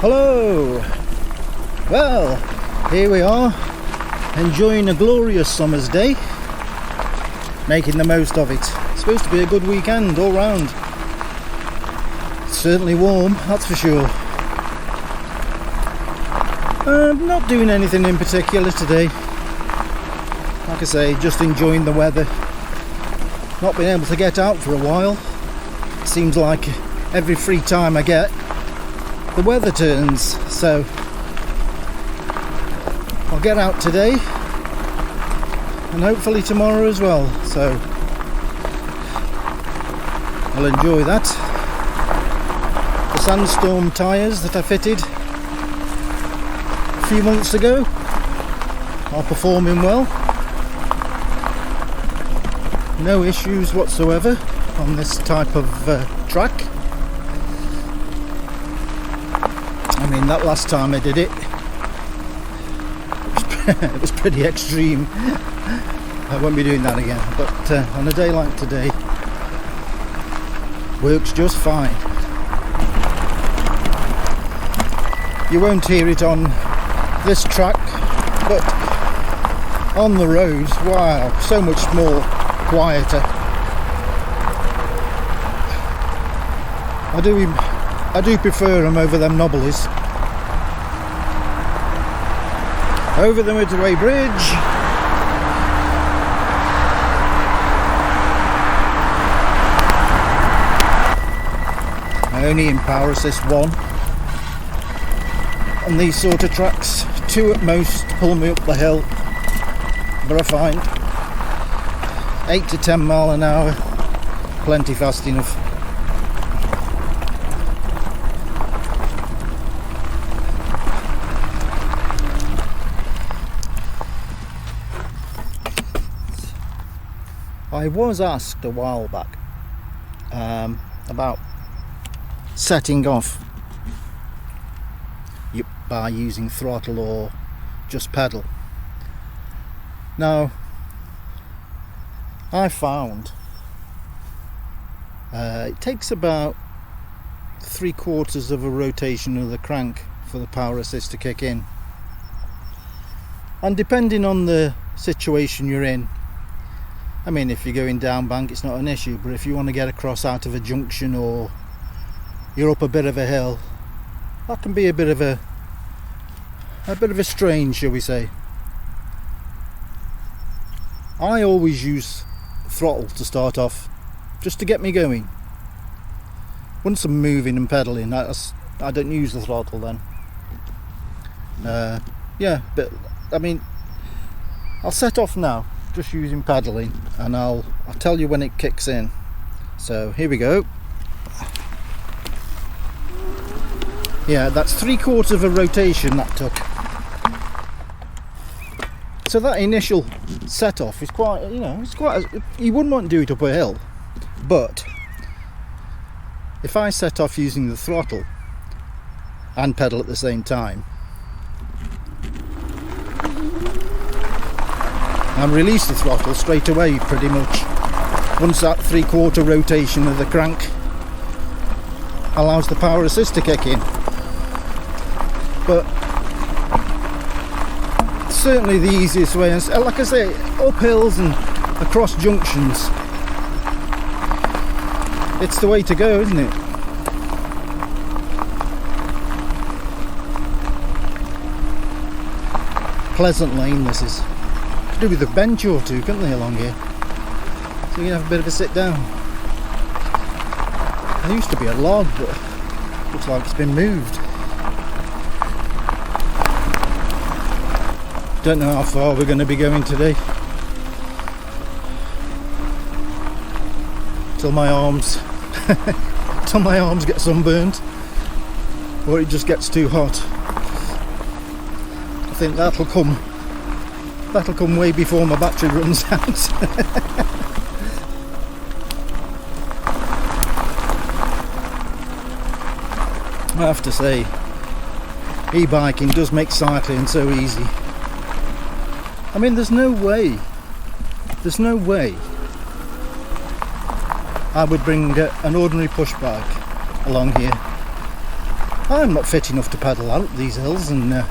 Hello! Well, here we are, enjoying a glorious summer's day, making the most of it. It's supposed to be a good weekend all round. It's certainly warm, that's for sure. I'm not doing anything in particular today. Like I say, just enjoying the weather. Not been able to get out for a while. It seems like every free time I get, the weather turns, so I'll get out today and hopefully tomorrow as well, so I'll enjoy that. The Sandstorm tyres that I fitted a few months ago are performing well. No issues whatsoever on this type of track. I mean, that last time I did it, it was pretty extreme. I won't be doing that again, but on a day like today, works just fine. You won't hear it on this track, but on the roads, wow, so much more quieter. I do prefer them over them knobblies. Over the motorway bridge. I only in power assist 1 on these sort of tracks. 2 at most pull me up the hill, but I find 8 to 10 mile an hour plenty fast enough. I was asked a while back about setting off by using throttle or just pedal. Now, I found it takes about 3/4 of a rotation of the crank for the power assist to kick in, and depending on the situation you're in, I mean, if you're going down bank, it's not an issue, but if you want to get across out of a junction or you're up a bit of a hill, that can be a bit of a strain, shall we say. I always use throttle to start off, just to get me going. Once I'm moving and pedaling, I don't use the throttle then. Yeah, but I mean, I'll set off now, just using pedaling, and I'll tell you when it kicks in. So here we go. Yeah, that's 3/4 of a rotation that took. So that initial set off is quite, you wouldn't want to do it up a hill, but if I set off using the throttle and pedal at the same time and release the throttle straight away, pretty much, once that 3/4 rotation of the crank allows the power assist to kick in. But certainly the easiest way, and like I say, up hills and across junctions, it's the way to go, isn't it? Pleasant lane this is. Could do with a bench or two, couldn't they, along here? So you can have a bit of a sit down. There used to be a log, but looks like it's been moved. Don't know how far we're going to be going today. Till my arms get sunburnt, or it just gets too hot. I think that'll come way before my battery runs out. I have to say, e-biking does make cycling so easy. I mean, there's no way I would bring an ordinary push bike along here. I'm not fit enough to pedal out these hills and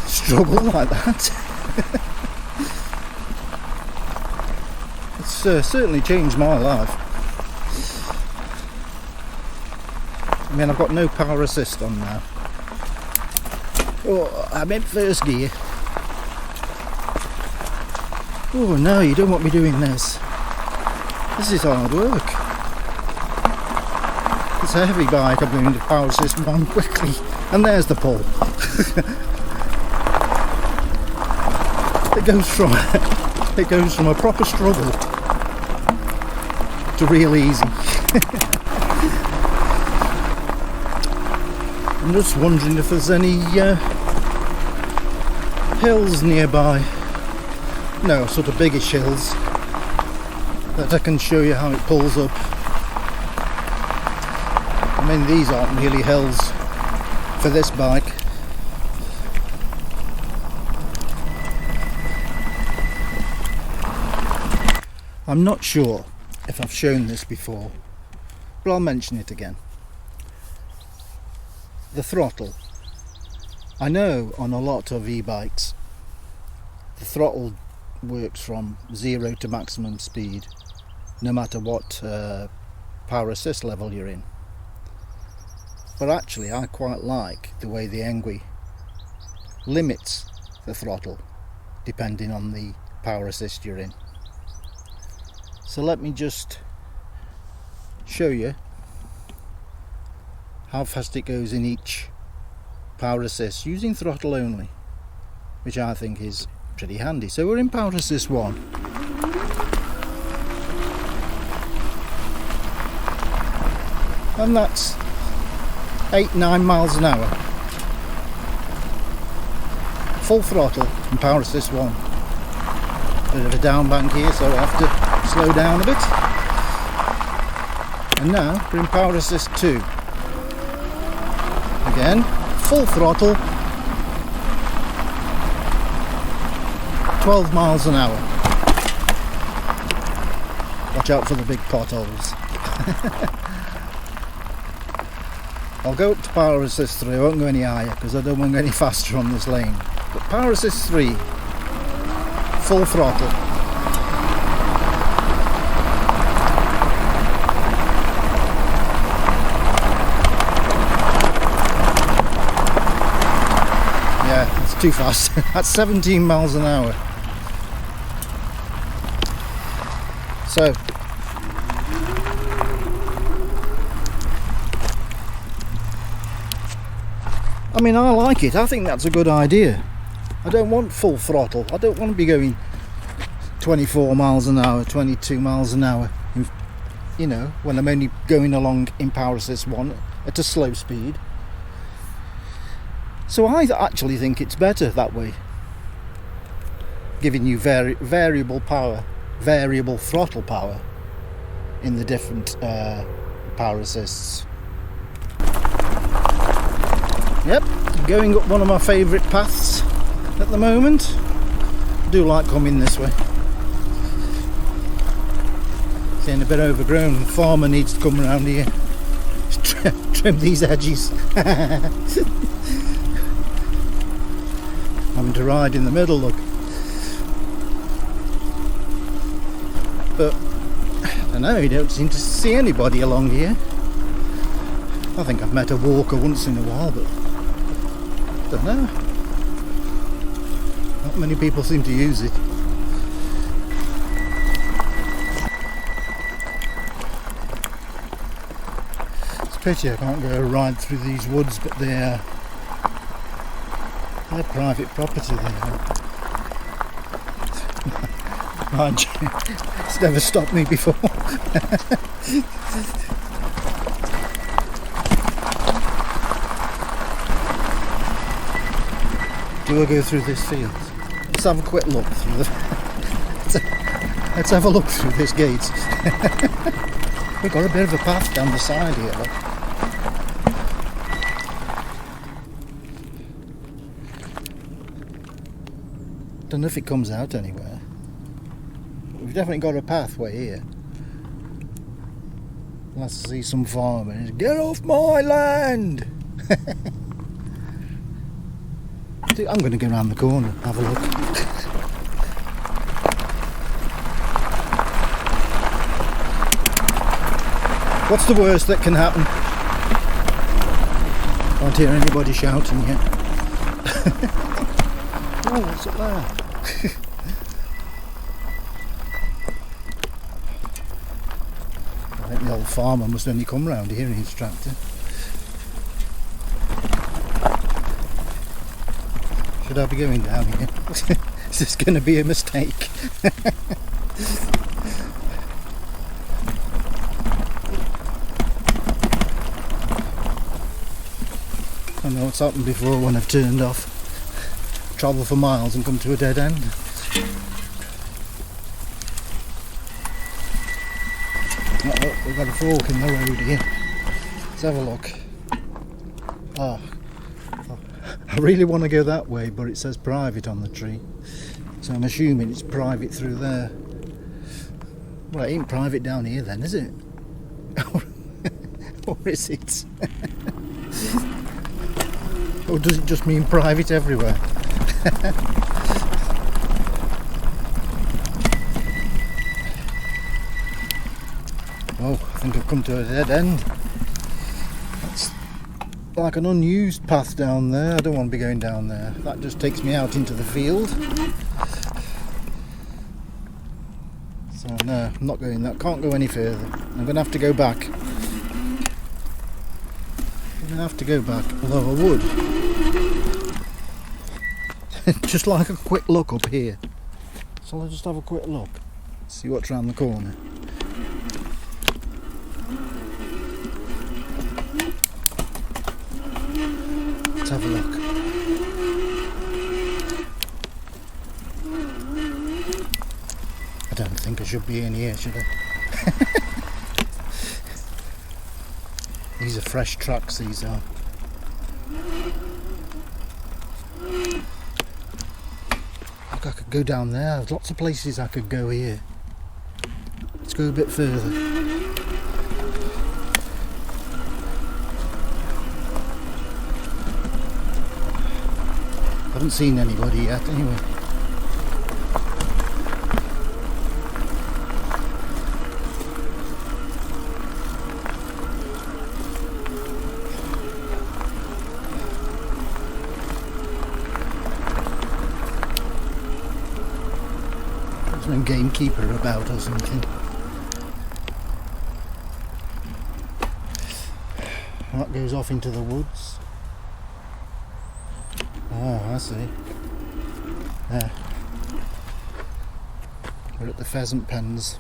struggle like that. It's certainly changed my life. I mean, I've got no power assist on now. Oh, I'm in first gear. Oh no, you don't want me doing this. This is hard work. It's a heavy bike, I'm going to power assist one quickly. And there's the pull. It goes from a proper struggle to real easy. I'm just wondering if there's any hills nearby. No, sort of biggish hills that I can show you how it pulls up. I mean, these aren't really hills for this bike. I'm not sure if I've shown this before, but I'll mention it again. The throttle. I know on a lot of e-bikes the throttle works from 0 to maximum speed, no matter what power assist level you're in. But actually I quite like the way the Engwe limits the throttle depending on the power assist you're in. So let me just show you how fast it goes in each power assist using throttle only, which I think is pretty handy. So we're in power assist 1. And that's 8-9 miles an hour. Full throttle in power assist 1. Bit of a down bank here, so I have to slow down a bit. And now we're in power assist 2. Again, full throttle, 12 miles an hour. Watch out for the big potholes. I'll go up to power assist 3, I won't go any higher because I don't want to go any faster on this lane. But power assist 3, full throttle. Yeah, it's too fast. That's 17 miles an hour. So I mean, I like it. I think that's a good idea. I don't want full throttle. I don't want to be going 24 miles an hour, 22 miles an hour, you know, when I'm only going along in power assist 1 at a slow speed. So I actually think it's better that way, giving you variable power, variable throttle power in the different power assists. Yep, going up one of my favourite paths at the moment. I do like coming this way. It's getting a bit overgrown. The farmer needs to come around here, trim these edges. Having to ride in the middle, look. But I don't know, you don't seem to see anybody along here. I think I've met a walker once in a while, but I don't know. Not many people seem to use it. It's a pity I can't go ride through these woods, but they're private property. They are. Mind you, it's never stopped me before. Do I go through this field? Let's have a quick look through the... Let's have a look through this gate. We've got a bit of a path down the side here, look. Don't know if it comes out anywhere. We've definitely got a pathway here. Unless I see some farmers, get off my land! I'm going to go around the corner, have a look. What's the worst that can happen? Can't hear anybody shouting yet. Oh, what's up there? I think the old farmer must only come round here in his tractor. Should I be going down here? Is this going to be a mistake? I know what's happened before when I've turned off. Travel for miles and come to a dead end. Oh, we've got a fork in the road here. Let's have a look. Oh, I really want to go that way, but it says private on the tree. So I'm assuming it's private through there. Well, it ain't private down here then, is it? Or is it? Or does it just mean private everywhere? Oh, I think I've come to a dead end. That's like an unused path down there. I don't want to be going down there. That just takes me out into the field. So no, I'm not going that. Can't go any further. I'm going to have to go back. I'm going to have to go back, although I would. Just like a quick look up here. So I'll just have a quick look. See what's round the corner. Let's have a look. I don't think I should be in here, should I? These are fresh tracks, these are. Look, I could go down there. There's lots of places I could go here. Let's go a bit further. Haven't seen anybody yet, anyway. There's no gamekeeper about or something. That goes off into the woods. Oh, I see. There. We're at the pheasant pens.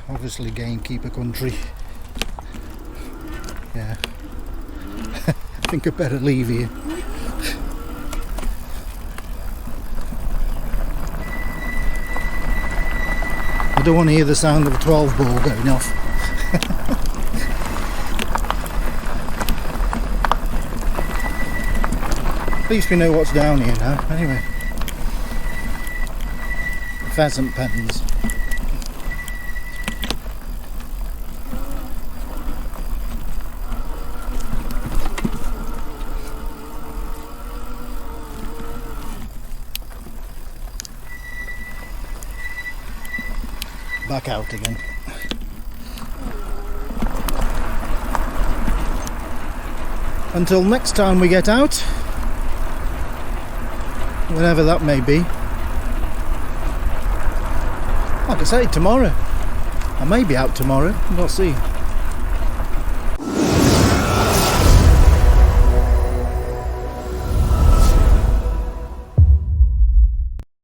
Obviously gamekeeper country. Yeah. I think I'd better leave here. I don't want to hear the sound of a 12 ball going off. At least we know what's down here now. Anyway, pheasant pens. Back out again. Until next time we get out, whenever that may be. Like I say, tomorrow. I may be out tomorrow, we'll see.